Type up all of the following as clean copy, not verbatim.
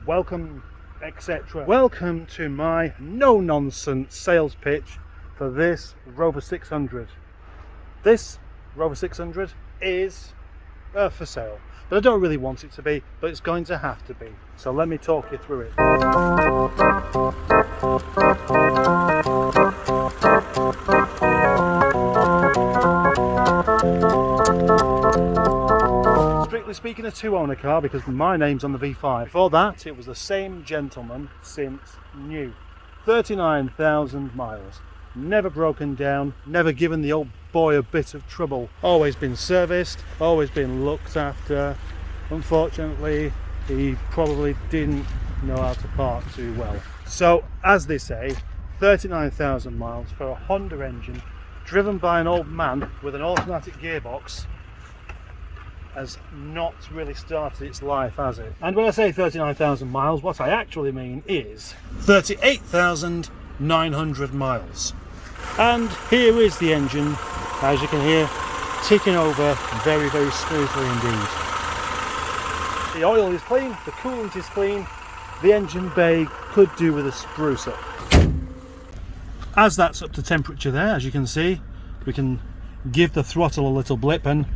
welcome, etc. Welcome to my no-nonsense sales pitch for this Rover 600. This Rover 600 is for sale, but I don't really want it to be, but it's going to have to be. So let me talk you through it. Strictly speaking, a two-owner car because my name's on the V5. Before that, it was the same gentleman since new. 39,000 miles. Never broken down, never given the old boy a bit of trouble. Always been serviced, always been looked after. Unfortunately, he probably didn't know how to park too well. So, as they say, 39,000 miles for a Honda engine, driven by an old man with an automatic gearbox, has not really started its life, has it? And when I say 39,000 miles, what I actually mean is 38,900 miles. And here is the engine, as you can hear, ticking over very, very smoothly indeed. The oil is clean, the coolant is clean, the engine bay could do with a spruce up. As that's up to temperature there, as you can see, we can give the throttle a little blip and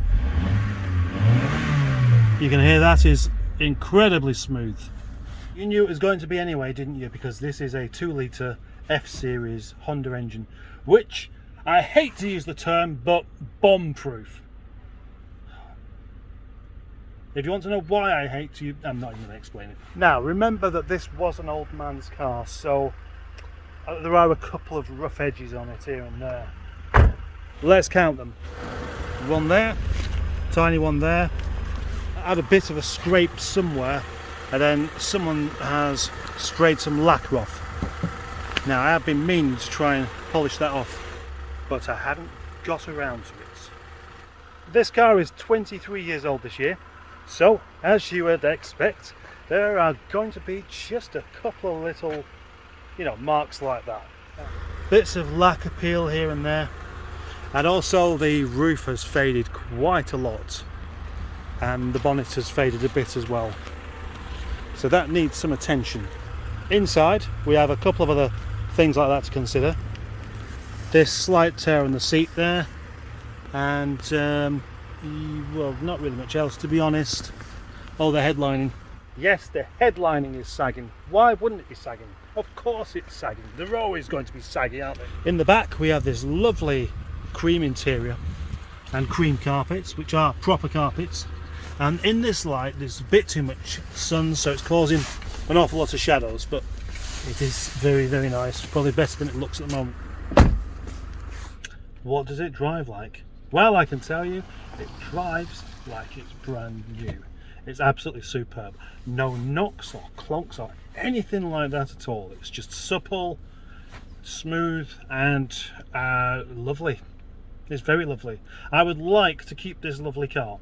you can hear that is incredibly smooth. You knew it was going to be anyway, didn't you? Because this is a 2-litre F-Series Honda engine, which, I hate to use the term, but bomb-proof. If you want to know why I hate to, I'm not even going to explain it. Now, remember that this was an old man's car, so there are a couple of rough edges on it here and there. Let's count them. One there, tiny one there. I had a bit of a scrape somewhere, and then someone has sprayed some lacquer off. Now, I have been meaning to try and polish that off, but I haven't got around to it. This car is 23 years old this year, so as you would expect, there are going to be just a couple of little, marks like that. Bits of lacquer peel here and there, and also the roof has faded quite a lot, and the bonnet has faded a bit as well. So that needs some attention. Inside, we have a couple of other things like that to consider. This slight tear on the seat there, and well, not really much else to be honest. Oh, the headlining. Yes, the headlining is sagging. Why wouldn't it be sagging? Of course it's sagging. They're always going to be saggy, aren't they? In the back we have this lovely cream interior and cream carpets, which are proper carpets. And in this light there's a bit too much sun, so it's causing an awful lot of shadows, but it is very, very nice. Probably better than it looks at the moment. What does it drive like? Well, I can tell you, it drives like it's brand new. It's absolutely superb. No knocks or clonks or anything like that at all. It's just supple, smooth, and lovely. It's very lovely. I would like to keep this lovely car,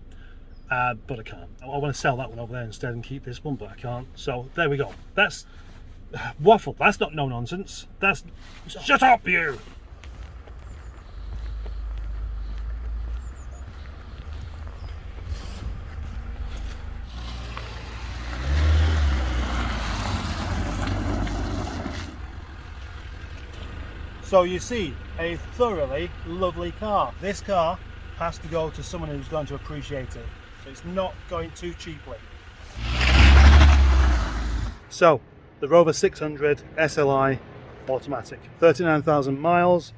but I can't. I want to sell that one over there instead and keep this one, but I can't. So there we go. That's waffle. That's not no nonsense. That's shut up, you. So you see, a thoroughly lovely car. This car has to go to someone who's going to appreciate it. So it's not going too cheaply. So, the Rover 600 SLI automatic. 39,000 miles,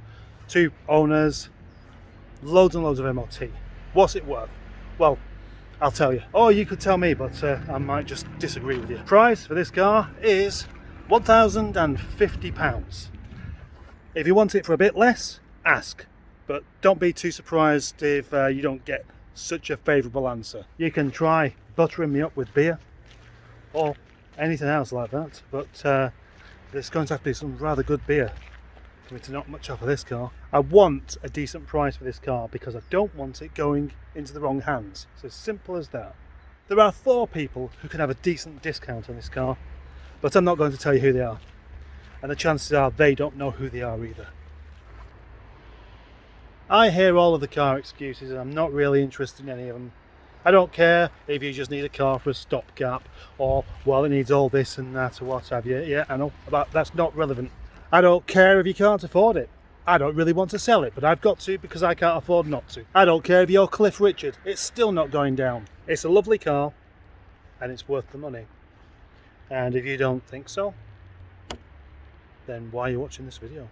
2 owners, loads and loads of MOT. What's it worth? Well, I'll tell you. Or you could tell me, but I might just disagree with you. Price for this car is £1,050. If you want it for a bit less, ask, but don't be too surprised if you don't get such a favourable answer. You can try buttering me up with beer or anything else like that, but there's going to have to be some rather good beer for me to knock much off of this car. I want a decent price for this car because I don't want it going into the wrong hands. It's as simple as that. There are 4 people who can have a decent discount on this car, but I'm not going to tell you who they are. And the chances are they don't know who they are either. I hear all of the car excuses and I'm not really interested in any of them. I don't care if you just need a car for a stopgap, or, well, it needs all this and that or what have you. Yeah, I know, but that's not relevant. I don't care if you can't afford it. I don't really want to sell it, but I've got to because I can't afford not to. I don't care if you're Cliff Richard. It's still not going down. It's a lovely car, and it's worth the money. And if you don't think so, then why are you watching this video?